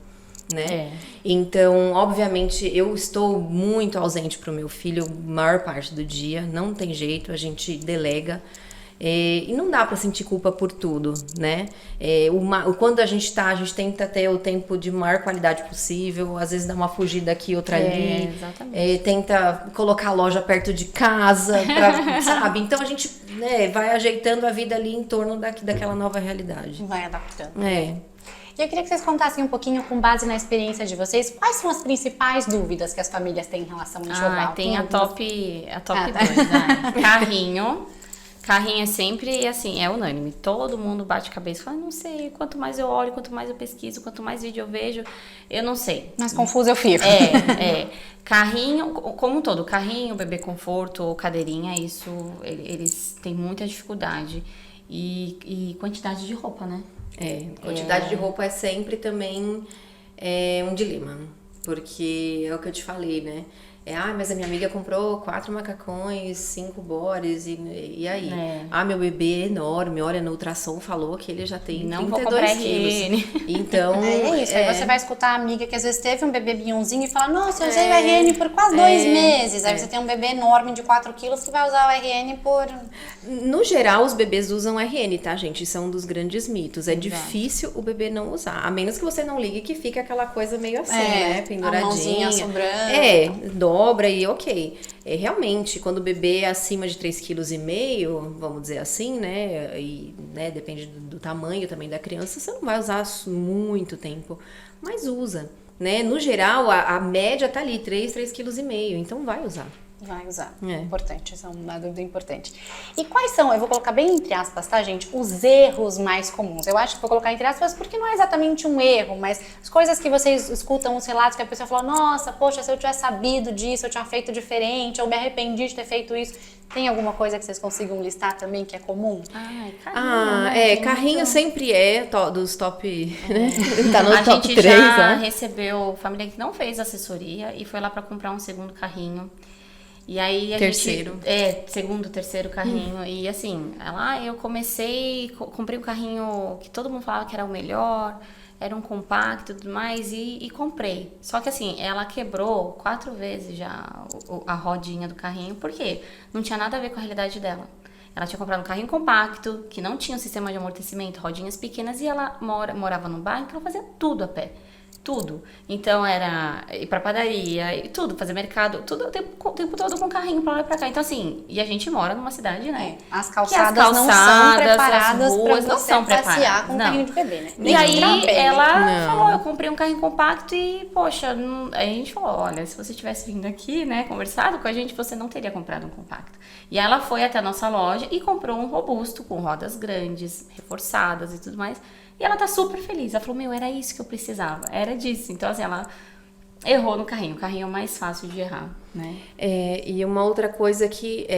né? Então, obviamente, eu estou muito ausente pro meu filho a maior parte do dia, não tem jeito, a gente delega. E não dá pra sentir culpa por tudo, né? Quando a gente tenta ter o tempo de maior qualidade possível, às vezes dá uma fugida aqui, outra ali. Exatamente. Tenta colocar a loja perto de casa, sabe? Então a gente vai ajeitando a vida ali em torno daquela nova realidade. Vai adaptando. É. E eu queria que vocês contassem um pouquinho, com base na experiência de vocês, quais são as principais dúvidas que as famílias têm em relação ao enxoval? Tem a top 2, tá. né? Carrinho é sempre, assim, é unânime. Todo mundo bate cabeça e fala, não sei, quanto mais eu olho, quanto mais eu pesquiso, quanto mais vídeo eu vejo, eu não sei. Mais confuso eu fico. Carrinho, como um todo, carrinho, bebê conforto ou cadeirinha, isso, eles têm muita dificuldade. E quantidade de roupa, né? Quantidade de roupa é sempre também um dilema, porque é o que eu te falei, né? Mas a minha amiga comprou 4 macacões, 5 bores, e aí? Meu bebê é enorme, olha, no ultrassom falou que ele já tem não 32 quilos. Então, isso. Aí você vai escutar a amiga que às vezes teve um bebê minhãozinho e fala, nossa, eu usei o RN por quase 2 meses. Aí você tem um bebê enorme de 4 quilos que vai usar o RN por... No geral, os bebês usam RN, tá, gente? Isso é um dos grandes mitos. É difícil o bebê não usar. A menos que você não ligue, que fica aquela coisa meio assim, né? Penduradinha. A mãozinha sobrando. Dobra e ok. Realmente, quando o bebê é acima de 3,5 kg, vamos dizer assim, né? E depende do tamanho também da criança, você não vai usar muito tempo. Mas usa, né? No geral, a média tá ali, 3,5 kg. Então vai usar. Vai usar. Importante, essa é uma dúvida importante. E quais são, eu vou colocar bem entre aspas, tá, gente? Os erros mais comuns. Eu acho que vou colocar entre aspas porque não é exatamente um erro, mas as coisas que vocês escutam, os relatos que a pessoa fala, nossa, poxa, se eu tivesse sabido disso, eu tinha feito diferente, ou me arrependi de ter feito isso. Tem alguma coisa que vocês consigam listar também que é comum? Carrinho. Carrinho sempre dos top, né? Tá no a top gente 3, já né? recebeu família que não fez assessoria e foi lá pra comprar um segundo carrinho. E aí segundo, terceiro carrinho. E assim, eu comprei um carrinho que todo mundo falava que era o melhor, era um compacto e tudo mais, e comprei. Só que assim, ela quebrou 4 vezes já a rodinha do carrinho, porque não tinha nada a ver com a realidade dela. Ela tinha comprado um carrinho compacto, que não tinha um sistema de amortecimento, rodinhas pequenas, e ela morava num bairro que ela fazia tudo a pé. Tudo. Então era ir pra padaria, e tudo, fazer mercado, tudo o tempo todo com carrinho pra lá e pra cá. Então assim, e a gente mora numa cidade, né? As calçadas não são preparadas as ruas pra não são passear preparadas. com um carrinho de bebê, né? E aí ela Não. falou, eu comprei um carrinho compacto e, poxa, aí a gente falou, olha, se você tivesse vindo aqui, né, conversado com a gente, você não teria comprado um compacto. E ela foi até a nossa loja e comprou um robusto, com rodas grandes, reforçadas e tudo mais. E ela tá super feliz. Ela falou, era isso que eu precisava. Era disso. Então, assim, ela errou no carrinho. O carrinho é o mais fácil de errar, né? E uma outra coisa que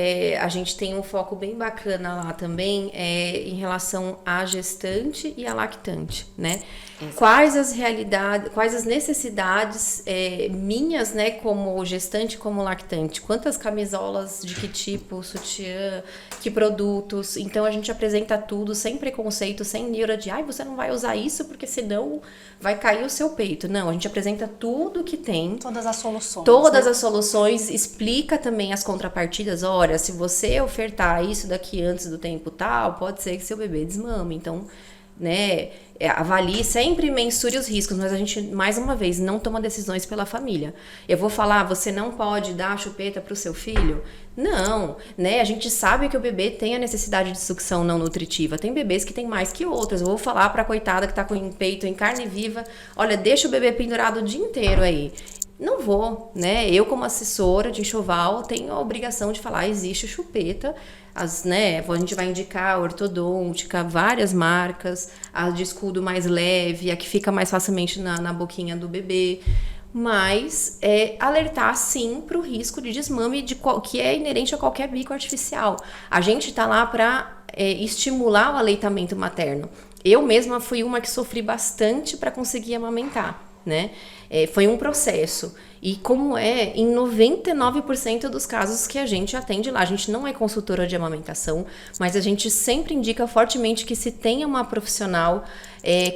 a gente tem um foco bem bacana lá também é em relação à gestante e à lactante, né? Exato. Quais as necessidades minhas, né, como gestante, como lactante? Quantas camisolas, de que tipo, sutiã, que produtos? Então a gente apresenta tudo sem preconceito, sem neura de você não vai usar isso porque senão vai cair o seu peito. Não, a gente apresenta tudo que tem. Todas as soluções. Todas as soluções, explica também as contrapartidas. Olha, se você ofertar isso daqui antes do tempo tal, pode ser que seu bebê desmame. Então, né, avalie, sempre mensure os riscos, mas a gente, mais uma vez, não toma decisões pela família. Eu vou falar, você não pode dar a chupeta pro seu filho? Não, né, a gente sabe que o bebê tem a necessidade de sucção não nutritiva, tem bebês que tem mais que outras. Eu vou falar pra coitada que tá com o peito em carne viva, olha, deixa o bebê pendurado o dia inteiro aí. Não vou, né? Eu, como assessora de enxoval, tenho a obrigação de falar, existe chupeta, né? A gente vai indicar a ortodôntica, várias marcas, a de escudo mais leve, a que fica mais facilmente na boquinha do bebê. Mas alertar, sim, para o risco de desmame que é inerente a qualquer bico artificial. A gente está lá para estimular o aleitamento materno. Eu mesma fui uma que sofri bastante para conseguir amamentar, né? Foi um processo. E como em 99% dos casos que a gente atende lá, a gente não é consultora de amamentação, mas a gente sempre indica fortemente que se tenha uma profissional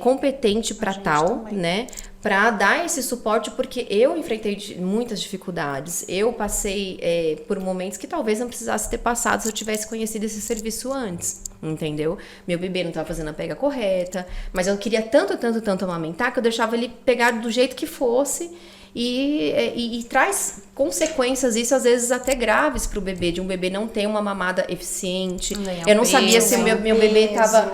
competente para tal, também, né? Para dar esse suporte, porque eu enfrentei muitas dificuldades. Eu passei por momentos que talvez não precisasse ter passado se eu tivesse conhecido esse serviço antes, entendeu? Meu bebê não estava fazendo a pega correta, mas eu queria tanto amamentar que eu deixava ele pegar do jeito que fosse. E traz consequências, isso às vezes até graves para o bebê, de um bebê não ter uma mamada eficiente. Eu não sabia se meu bebê estava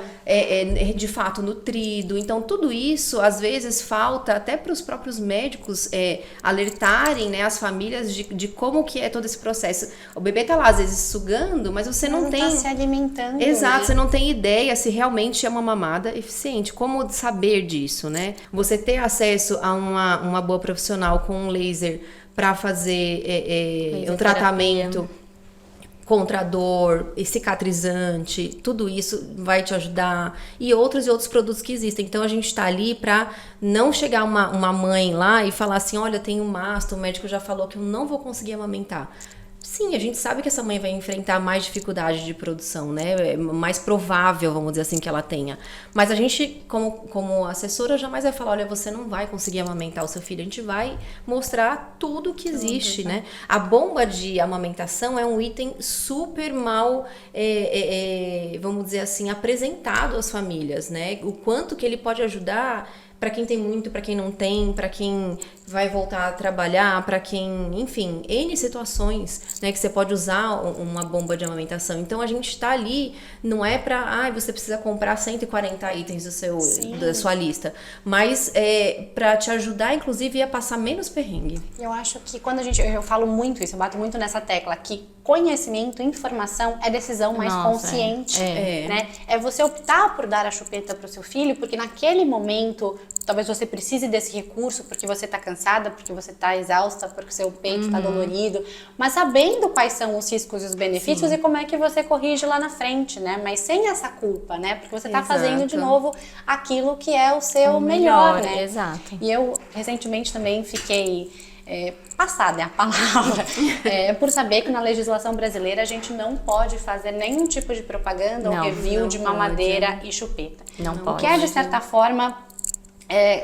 de fato nutrido. Então tudo isso às vezes falta até para os próprios médicos alertarem, né, as famílias de como que é todo esse processo. O bebê tá lá às vezes sugando, mas você não tem... tá se alimentando. Exato, né? Você não tem ideia se realmente é uma mamada eficiente. Como saber disso, né? Você ter acesso a uma boa profissional com um laser para fazer um tratamento contra a dor, cicatrizante, tudo isso vai te ajudar. E outros produtos que existem. Então, a gente está ali para não chegar uma mãe lá e falar assim, olha, tem um masto, o médico já falou que eu não vou conseguir amamentar. Sim, a gente sabe que essa mãe vai enfrentar mais dificuldade de produção, né? É mais provável, vamos dizer assim, que ela tenha. Mas a gente, como assessora, jamais vai falar, olha, você não vai conseguir amamentar o seu filho. A gente vai mostrar tudo que existe, né? A bomba de amamentação é um item super mal, vamos dizer assim, apresentado às famílias, né? O quanto que ele pode ajudar para quem tem muito, para quem não tem, para quem vai voltar a trabalhar, para quem, enfim, N situações, né, que você pode usar uma bomba de amamentação. Então, a gente está ali, não é para, você precisa comprar 140 itens da sua lista, mas para te ajudar, inclusive, a passar menos perrengue. Eu acho que quando eu falo muito isso, eu bato muito nessa tecla, que conhecimento, informação é decisão mais consciente, né? É você optar por dar a chupeta para o seu filho, porque naquele momento talvez você precise desse recurso porque você está cansada, porque você está exausta, porque seu peito está dolorido, mas sabendo quais são os riscos e os benefícios e como é que você corrige lá na frente, né? Mas sem essa culpa, né? Porque você está fazendo de novo aquilo que é o seu melhor, né? Exato. E eu recentemente também fiquei passada é a palavra, por saber que na legislação brasileira a gente não pode fazer nenhum tipo de propaganda ou review de mamadeira e chupeta. Não pode. O que é, de certa forma,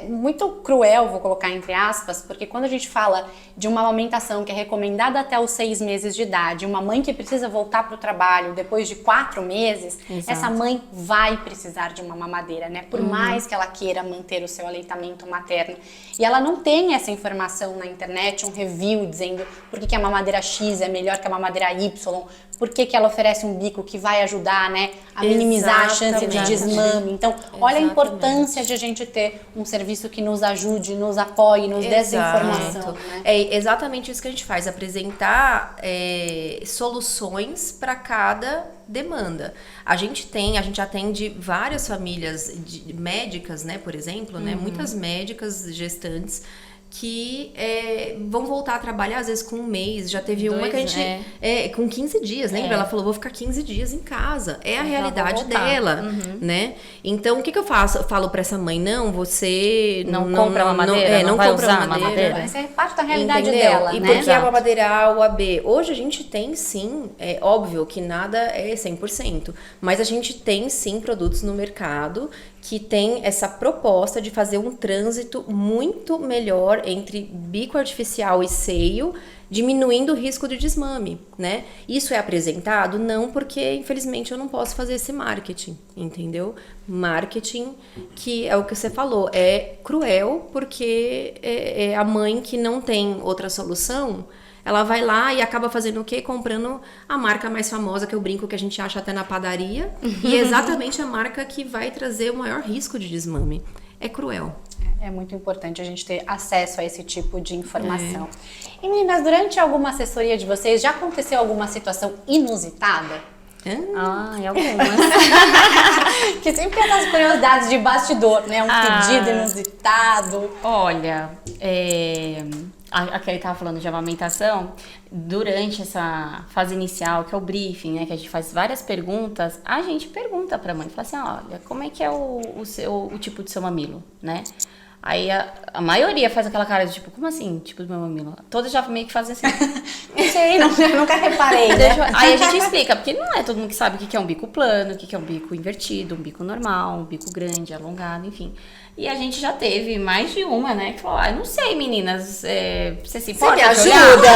muito cruel, vou colocar entre aspas, porque quando a gente fala de uma amamentação que é recomendada até os 6 meses de idade, uma mãe que precisa voltar para o trabalho depois de 4 meses, essa mãe vai precisar de uma mamadeira, né? Por mais que ela queira manter o seu aleitamento materno. E ela não tem essa informação na internet, um review dizendo por que a mamadeira X é melhor que a mamadeira Y, por que ela oferece um bico que vai ajudar, né, a minimizar a chance de desmame. Então, olha a importância de a gente ter um serviço que nos ajude, nos apoie, nos dê essa informação. Né? É exatamente isso que a gente faz, apresentar soluções para cada demanda. A gente atende várias famílias médicas, né, por exemplo, né, muitas médicas gestantes que vão voltar a trabalhar às vezes com um mês. Já teve uma que a gente com 15 dias, lembra? Ela falou, vou ficar 15 dias em casa. É a realidade dela, né? Então, o que eu faço? Eu falo pra essa mãe, não, você não compra mamadeira, não vai usar a mamadeira. Isso é parte da realidade dela, e né? porque a mamadeira A ou a B? Hoje a gente tem sim, é óbvio que nada é 100%, mas a gente tem sim produtos no mercado que tem essa proposta de fazer um trânsito muito melhor entre bico artificial e seio, diminuindo o risco de desmame, né? Isso é apresentado? Não, porque infelizmente eu não posso fazer esse marketing, entendeu? Marketing, que é o que você falou, é cruel, porque é a mãe que não tem outra solução, ela vai lá e acaba fazendo o quê? Comprando a marca mais famosa, que eu brinco que a gente acha até na padaria, e é exatamente a marca que vai trazer o maior risco de desmame. é cruel. É muito importante a gente ter acesso a esse tipo de informação. E meninas, durante alguma assessoria de vocês, já aconteceu alguma situação inusitada? Algumas. Que sempre tem essas curiosidades de bastidor, né? Um pedido inusitado. Olha, aquele que tava falando de amamentação, durante essa fase inicial, que é o briefing, né, que a gente faz várias perguntas, a gente pergunta pra mãe, fala assim, olha, como é que é o tipo do seu mamilo, né? Aí a maioria faz aquela cara de tipo, como assim, tipo do meu mamilo? Todas já meio que fazem assim. Não sei, nunca reparei, né? Aí a gente explica, porque não é todo mundo que sabe o que é um bico plano, o que é um bico invertido, um bico normal, um bico grande, alongado, enfim. E a gente já teve mais de uma, né, que falou, eu não sei, meninas, você se importa? Você me ajuda?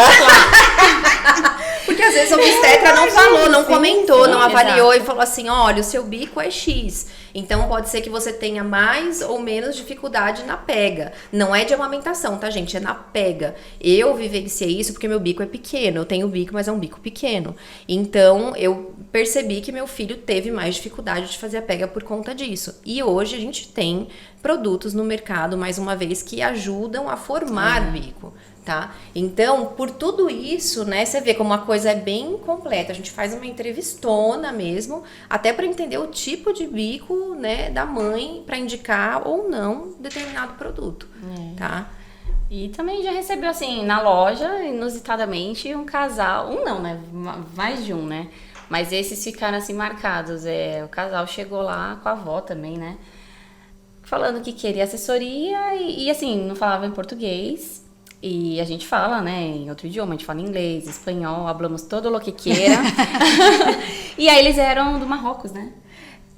Porque às vezes o obstetra não falou, não comentou, não avaliou exato. e falou assim, olha, o seu bico é X. Então pode ser que você tenha mais ou menos dificuldade na pega. Não é de amamentação, tá, gente? É na pega. Eu vivenciei isso porque meu bico é pequeno. Eu tenho bico, mas é um bico pequeno. Então eu percebi que meu filho teve mais dificuldade de fazer a pega por conta disso. E hoje a gente tem produtos no mercado, mais uma vez, que ajudam a formar bico. Tá? Então, por tudo isso, né, você vê como a coisa é bem completa. A gente faz uma entrevistona mesmo, até para entender o tipo de bico, né, da mãe, para indicar ou não determinado produto, tá? E também já recebeu, assim, na loja, inusitadamente, um casal, não, né, mais de um, né? Mas esses ficaram, assim, marcados. O casal chegou lá com a avó também, né? Falando que queria assessoria e assim, não falava em português. E a gente fala, né, em outro idioma, a gente fala inglês, espanhol, hablamos todo lo que quiera. E aí eles eram do Marrocos, né?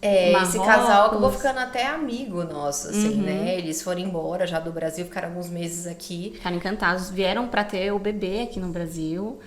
Esse casal acabou ficando até amigo nosso, assim, né? Eles foram embora já do Brasil, ficaram alguns meses aqui. Ficaram encantados, vieram pra ter o bebê aqui no Brasil.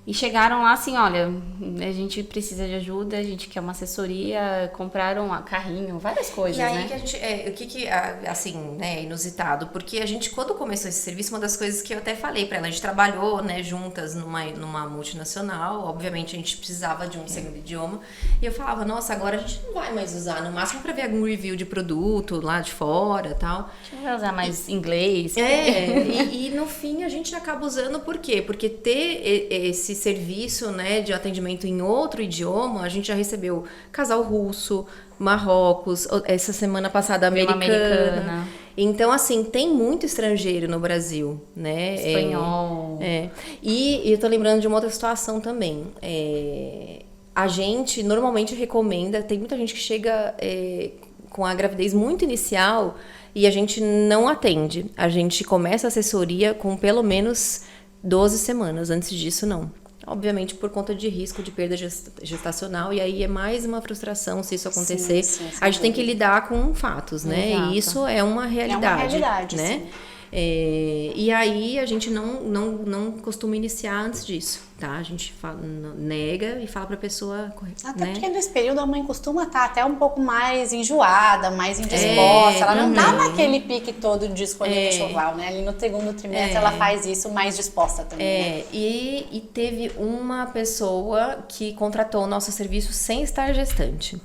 E chegaram lá assim, olha, a gente precisa de ajuda, a gente quer uma assessoria, compraram um carrinho, várias coisas, e aí, né? que a gente, o que assim, né, inusitado, porque a gente, quando começou esse serviço, uma das coisas que eu até falei pra ela, a gente trabalhou, né, juntas numa multinacional, obviamente a gente precisava de um segundo idioma, e eu falava, nossa, agora a gente não vai mais usar, no máximo pra ver algum review de produto lá de fora e tal. A gente vai usar mais inglês. E no fim a gente acaba usando por quê? Porque ter esse serviço, né, de atendimento em outro idioma, a gente já recebeu casal russo, Marrocos, essa semana passada americana. Então, assim, tem muito estrangeiro no Brasil, né? Espanhol. E eu tô lembrando de uma outra situação também. A gente normalmente recomenda, tem muita gente que chega com a gravidez muito inicial e a gente não atende. A gente começa a assessoria com pelo menos 12 semanas, antes disso não. Obviamente por conta de risco de perda gestacional, e aí é mais uma frustração se isso acontecer. Sim, a gente tem que lidar com fatos, né? Exato. E isso é uma realidade. É uma realidade, né? sim. E aí a gente não costuma iniciar antes disso, tá? A gente nega e fala pra pessoa correr, Até né? porque nesse período a mãe costuma estar até um pouco mais enjoada, mais indisposta. Ela não tá naquele pique todo de escolher enxoval, né? Ali no segundo trimestre ela faz isso mais disposta também. Né? E teve uma pessoa que contratou o nosso serviço sem estar gestante.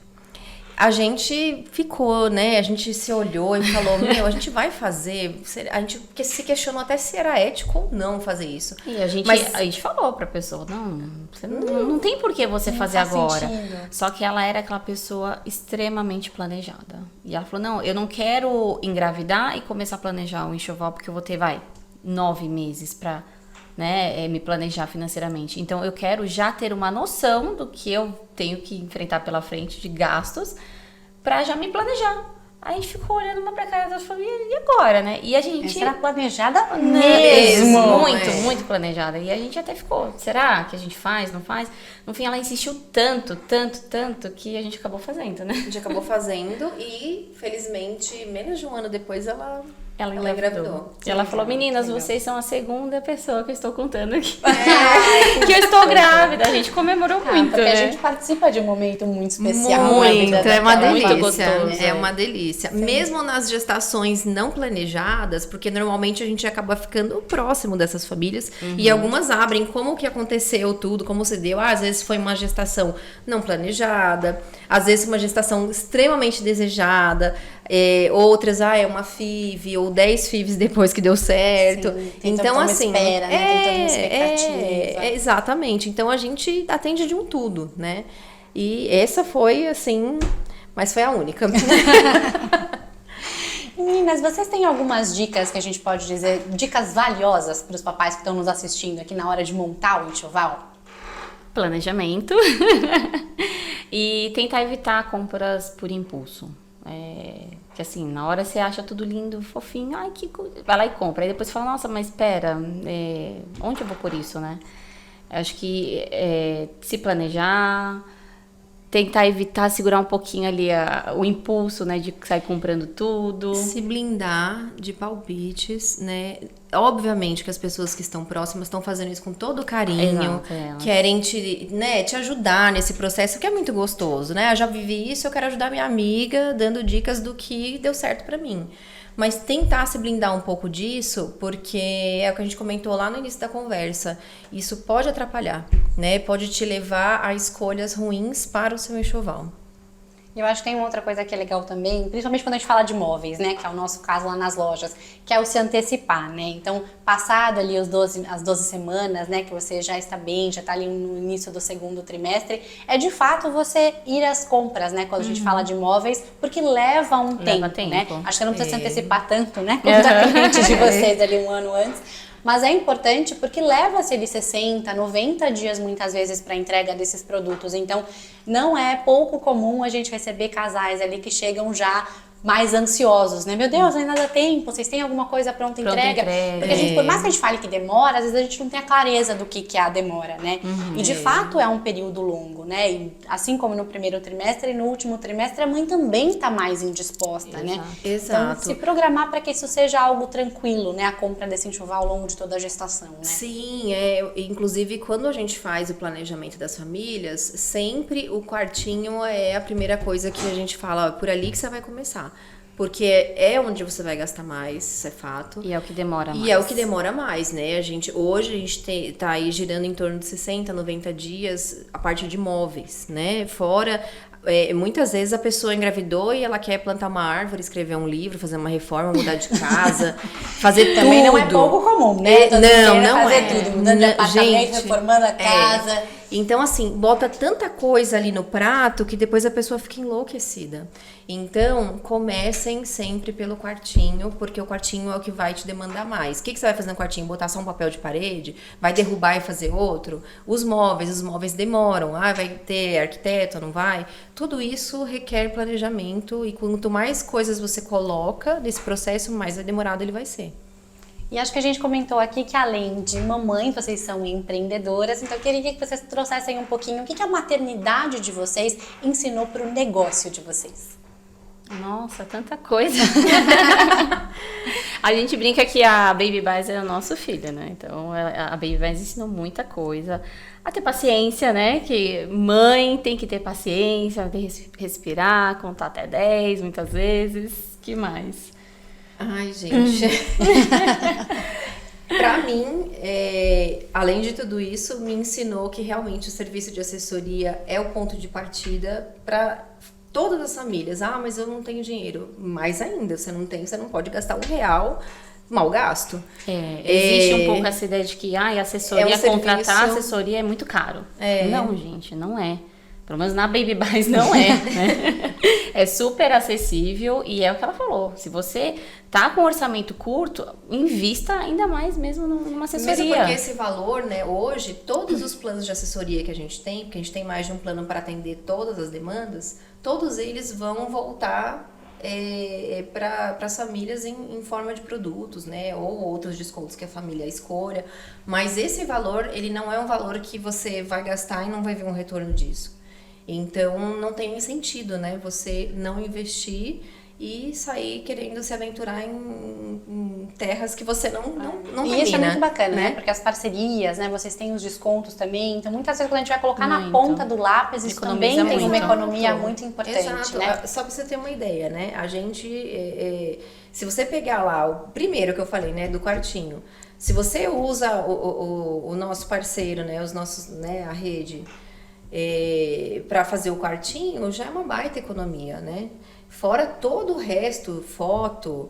A gente ficou, né? A gente se olhou e falou, a gente vai fazer. A gente se questionou até se era ético ou não fazer isso. E a gente falou pra pessoa, não tem por que você fazer agora. Sentido. Só que ela era aquela pessoa extremamente planejada. E ela falou, não, eu não quero engravidar e começar a planejar o enxoval, porque eu vou ter, 9 meses pra, né, me planejar financeiramente. Então, eu quero já ter uma noção do que eu tenho que enfrentar pela frente de gastos pra já me planejar. Aí a gente ficou olhando uma pra cara da família, e agora, né? E a gente... Essa era planejada mesmo. mesmo. Muito planejada. E a gente até ficou, será que a gente faz, não faz? No fim, ela insistiu tanto, que a gente acabou fazendo, né? A gente acabou fazendo e, felizmente, menos de um ano depois ela engravidou. E ela falou, meninas, vocês são a segunda pessoa que eu estou contando aqui. É. Que eu estou grávida, a gente comemorou muito, porque né? a gente participa de um momento muito especial. na Muito, vida é uma daquela delícia. Muito gostoso, É uma delícia. Mesmo nas gestações não planejadas, porque normalmente a gente acaba ficando próximo dessas famílias e algumas abrem como que aconteceu tudo, como se deu. Às vezes foi uma gestação não planejada, às vezes uma gestação extremamente desejada, outras, é uma FIV ou 10 FIVs depois que deu certo. Sim, tem Então, toda uma assim, espera, né? Tem toda uma expectativa. exatamente. Então a gente atende de um tudo, né? E essa foi assim, mas foi a única. Meninas, vocês têm algumas dicas que a gente pode dizer, dicas valiosas para os papais que estão nos assistindo aqui na hora de montar o enxoval? Planejamento e tentar evitar compras por impulso. Que assim, na hora você acha tudo lindo, fofinho, vai lá e compra. Aí depois você fala, nossa, mas espera, onde eu vou por isso, né? Eu acho que se planejar, tentar evitar segurar um pouquinho ali o impulso, né, de sair comprando tudo. Se blindar de palpites, né? Obviamente que as pessoas que estão próximas estão fazendo isso com todo carinho, Exato, querem te ajudar nesse processo, que é muito gostoso, né? Eu já vivi isso, eu quero ajudar minha amiga dando dicas do que deu certo pra mim. Mas tentar se blindar um pouco disso, porque é o que a gente comentou lá no início da conversa. Isso pode atrapalhar, né? Pode te levar a escolhas ruins para o seu enxoval. Eu acho que tem outra coisa que é legal também, principalmente quando a gente fala de móveis, né? Que é o nosso caso lá nas lojas, que é o se antecipar, né? Então, passado ali as 12 semanas, né? Que você já está bem, já está ali no início do segundo trimestre, é de fato você ir às compras, né? Quando a gente fala de móveis, porque leva um tempo, né? Acho que não precisa se antecipar tanto, né? Quanto a cliente de vocês ali um ano antes. Mas é importante porque leva-se ali 60, 90 dias muitas vezes para entrega desses produtos. Então, não é pouco comum a gente receber casais ali que chegam já mais ansiosos, né? Meu Deus, ainda dá tempo, vocês têm alguma coisa pronta entrega? Porque a gente, por mais que a gente fale que demora, às vezes a gente não tem a clareza do que é a demora, né? E de fato é um período longo, né? E assim como no primeiro trimestre e no último trimestre, a mãe também está mais indisposta, né? Exato. Então, se programar para que isso seja algo tranquilo, né? A compra desse enxoval ao longo de toda a gestação, né? Sim, inclusive quando a gente faz o planejamento das famílias, sempre o quartinho é a primeira coisa que a gente fala, ó, por ali que você vai começar. Porque é onde você vai gastar mais, isso é fato. E é o que demora mais. E é o que demora mais, né? Hoje a gente tá aí girando em torno de 60, 90 dias a parte de móveis, né? Fora, muitas vezes a pessoa engravidou e ela quer plantar uma árvore, escrever um livro, fazer uma reforma, mudar de casa, fazer tudo. Também não é pouco comum, né? Não fazer é. tudo, mudando de apartamento, Gente, reformando a casa. Então, assim, bota tanta coisa ali no prato que depois a pessoa fica enlouquecida. Então, comecem sempre pelo quartinho, porque o quartinho é o que vai te demandar mais. O que você vai fazer no quartinho? Botar só um papel de parede? Vai derrubar e fazer outro? Os móveis demoram. Vai ter arquiteto, não vai? Tudo isso requer planejamento e quanto mais coisas você coloca nesse processo, mais demorado ele vai ser. E acho que a gente comentou aqui que além de mamãe, vocês são empreendedoras, então eu queria que vocês trouxessem um pouquinho o que a maternidade de vocês ensinou para o negócio de vocês. Nossa, tanta coisa. A gente brinca que a Baby Bás é o nosso filho, né? Então a Baby Bás ensinou muita coisa. A ter paciência, né? Que mãe tem que ter paciência, tem que respirar, contar até 10 muitas vezes. Que mais? Ai, gente. Pra mim, além de tudo isso, me ensinou que realmente o serviço de assessoria é o ponto de partida para todas as famílias. Mas eu não tenho dinheiro. Mais ainda, você não pode gastar R$1 mal gasto. Existe um pouco essa ideia de que assessoria, contratar assessoria é muito caro. Não, gente, não é. Pelo menos na Baby Bás não é, né? É super acessível e é o que ela falou. Se você tá com um orçamento curto, invista ainda mais mesmo numa assessoria. Mesmo porque esse valor, né, hoje, todos os planos de assessoria que a gente tem, porque a gente tem mais de um plano para atender todas as demandas, todos eles vão voltar para as famílias em forma de produtos, né, ou outros descontos que a família escolha. Mas esse valor, ele não é um valor que você vai gastar e não vai ver um retorno disso. Então, não tem sentido, né? Você não investir e sair querendo se aventurar em terras que você não domina. E isso é muito bacana, né? Porque as parcerias, né? Vocês têm os descontos também. Então, muitas vezes, quando a gente vai colocar na ponta do lápis, isso também tem uma economia muito importante, Exato. né? Só pra você ter uma ideia, né? A gente, se você pegar lá, o primeiro que eu falei, né? Do quartinho. Se você usa o nosso parceiro, né? Os nossos, né? A rede, para fazer o quartinho, já é uma baita economia, né? Fora todo o resto, foto,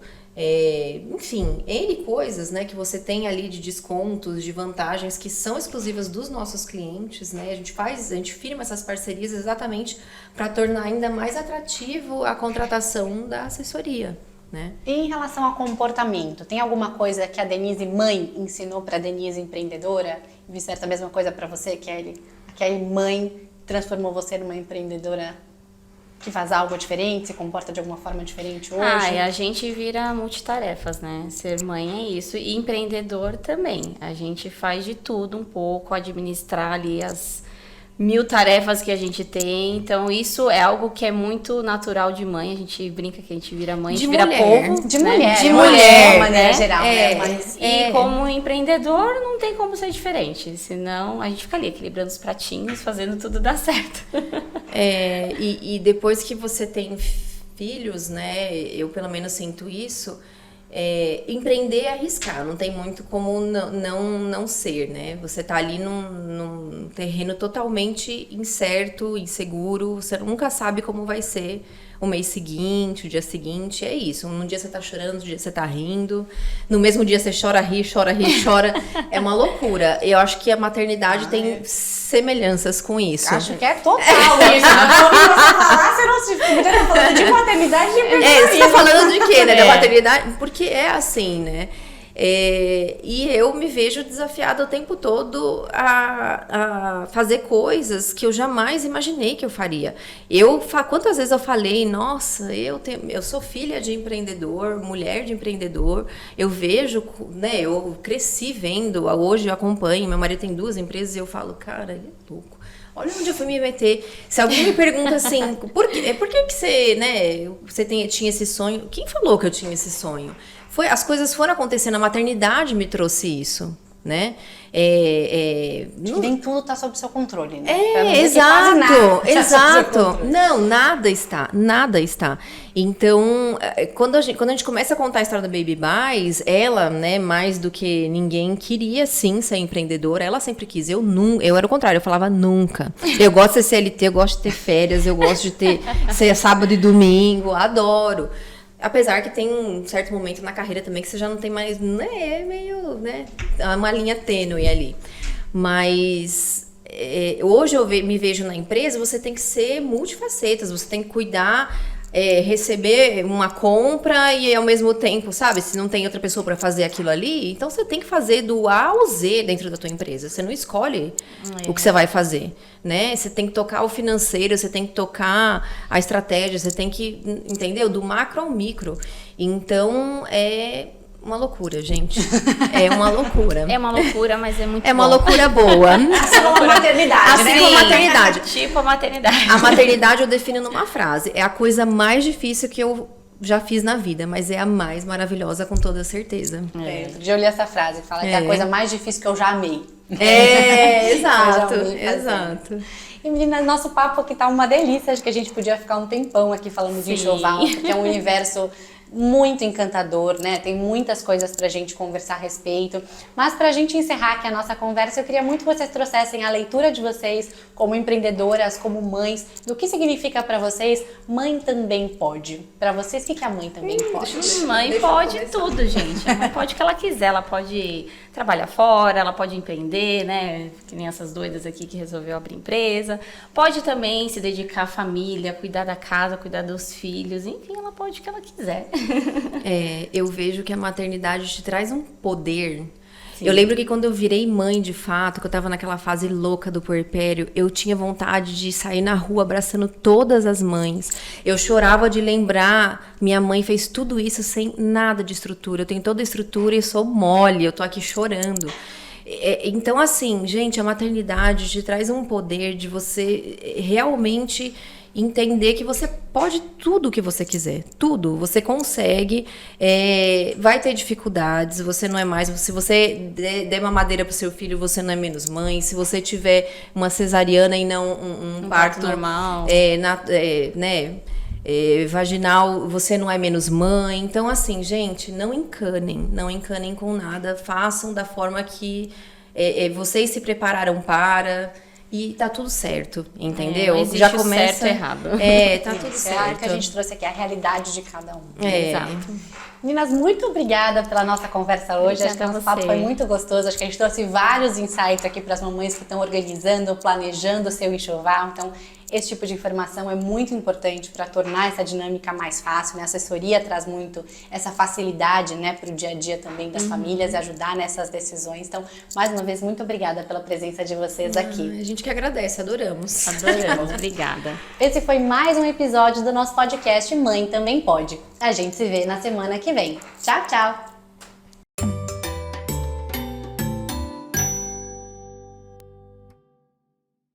enfim, N coisas, né, que você tem ali de descontos, de vantagens que são exclusivas dos nossos clientes, né? A gente firma essas parcerias exatamente para tornar ainda mais atrativo a contratação da assessoria, né? E em relação ao comportamento, tem alguma coisa que a Denise mãe ensinou para a Denise empreendedora? E vice-versa, a mesma coisa para você, Kelly? A Kelly mãe transformou você numa empreendedora que faz algo diferente, se comporta de alguma forma diferente hoje? A gente vira multitarefas, né? Ser mãe é isso. E empreendedor também. A gente faz de tudo um pouco, administrar ali as 1000 tarefas que a gente tem. Então, isso é algo que é muito natural de mãe. A gente brinca que a gente vira mãe, a gente vira povo. De né? mulher. De mulher, de maneira né? geral. Né? Mas, E como empreendedor, não tem como ser diferente. Senão, a gente fica ali equilibrando os pratinhos, fazendo tudo dar certo. E depois que você tem filhos, né? Eu pelo menos sinto isso. Empreender é arriscar, não tem muito como não ser, né? Você tá ali num terreno totalmente incerto, inseguro, você nunca sabe como vai ser o mês seguinte, o dia seguinte, é isso. Um dia você tá chorando, outro dia você tá rindo, no mesmo dia você chora, ri, chora, é uma loucura. Eu acho que a maternidade tem semelhanças com isso. Acho que é total isso. Você não se podia estar falando de maternidade e de você tá falando de quê, né? Da maternidade? Porque é assim, né? E eu me vejo desafiada o tempo todo a fazer coisas que eu jamais imaginei que eu faria. Quantas vezes eu falei, nossa, eu sou filha de empreendedor, mulher de empreendedor, eu vejo, né, eu cresci vendo, hoje eu acompanho, meu marido tem 2 empresas e eu falo, cara, ele é louco. Olha onde eu fui me meter. Se alguém me pergunta assim, por que você, né, você tinha esse sonho? Quem falou que eu tinha esse sonho? As coisas foram acontecendo, a maternidade me trouxe isso, né? Nem tudo tá sob seu controle, né? Exato. Não, nada está. Então, quando a gente começa a contar a história da Baby Buys, ela, né, mais do que ninguém, queria sim ser empreendedora, ela sempre quis. Eu era o contrário, eu falava nunca. Eu gosto de ser CLT, eu gosto de ter férias, eu gosto de ser sábado e domingo, adoro. Apesar que tem um certo momento na carreira também que você já não tem mais, né, meio, né, uma linha tênue ali. Mas hoje eu me vejo na empresa, você tem que ser multifacetas, você tem que cuidar, receber uma compra e ao mesmo tempo, sabe, se não tem outra pessoa para fazer aquilo ali, então você tem que fazer do A ao Z dentro da tua empresa, você não escolhe o que você vai fazer, né? Você tem que tocar o financeiro, você tem que tocar a estratégia, você tem que, entendeu? Do macro ao micro. Então, é uma loucura, gente. É uma loucura. É uma loucura, mas é muito uma loucura boa. Assim como a maternidade, né? Assim como a maternidade. Tipo a maternidade. A maternidade eu defino numa frase. É a coisa mais difícil que eu já fiz na vida, mas é a mais maravilhosa com toda certeza. Outro dia eu li essa frase, fala que é a coisa mais difícil que eu já amei. Exato. E meninas, nosso papo aqui tá uma delícia, acho que a gente podia ficar um tempão aqui falando de enxoval, porque é um universo muito encantador, né? Tem muitas coisas pra gente conversar a respeito. Mas pra gente encerrar aqui a nossa conversa, eu queria muito que vocês trouxessem a leitura de vocês como empreendedoras, como mães, do que significa pra vocês mãe também pode. Pra vocês, o que a mãe também pode? Mãe pode tudo, gente. A mãe pode o que ela quiser. Ela pode trabalhar fora, ela pode empreender, né? Que nem essas doidas aqui que resolveu abrir empresa. Pode também se dedicar à família, cuidar da casa, cuidar dos filhos. Enfim, ela pode o que ela quiser. Eu vejo que a maternidade te traz um poder. Sim. Eu lembro que quando eu virei mãe de fato, que eu tava naquela fase louca do puerpério, eu tinha vontade de sair na rua abraçando todas as mães. Eu chorava de lembrar, minha mãe fez tudo isso sem nada de estrutura. Eu tenho toda a estrutura e sou mole, eu tô aqui chorando. Então, assim, gente, a maternidade te traz um poder de você realmente entender que você pode tudo o que você quiser. Tudo. Você consegue. Vai ter dificuldades. Você não é mais. Se você der mamadeira pro seu filho, você não é menos mãe. Se você tiver uma cesariana e não um parto normal. Vaginal, você não é menos mãe. Então, assim, gente, não encanem com nada. Façam da forma que vocês se prepararam para. E tá tudo certo, entendeu? Não existe Já o começa certo e errado. Tá tudo É certo. que a gente trouxe aqui a realidade de cada um. Exato. Meninas, muito obrigada pela nossa conversa hoje. Acho que o Obrigada nosso a papo você. foi muito gostoso. Acho que a gente trouxe vários insights aqui para as mamães que estão organizando, planejando o seu enxoval. Então, esse tipo de informação é muito importante para tornar essa dinâmica mais fácil, né? A assessoria traz muito essa facilidade, né, para o dia a dia também das famílias e ajudar nessas decisões. Então, mais uma vez, muito obrigada pela presença de vocês aqui. A gente que agradece, adoramos. Adoramos. Obrigada. Esse foi mais um episódio do nosso podcast Mãe Também Pode. A gente se vê na semana que vem. Tchau, tchau!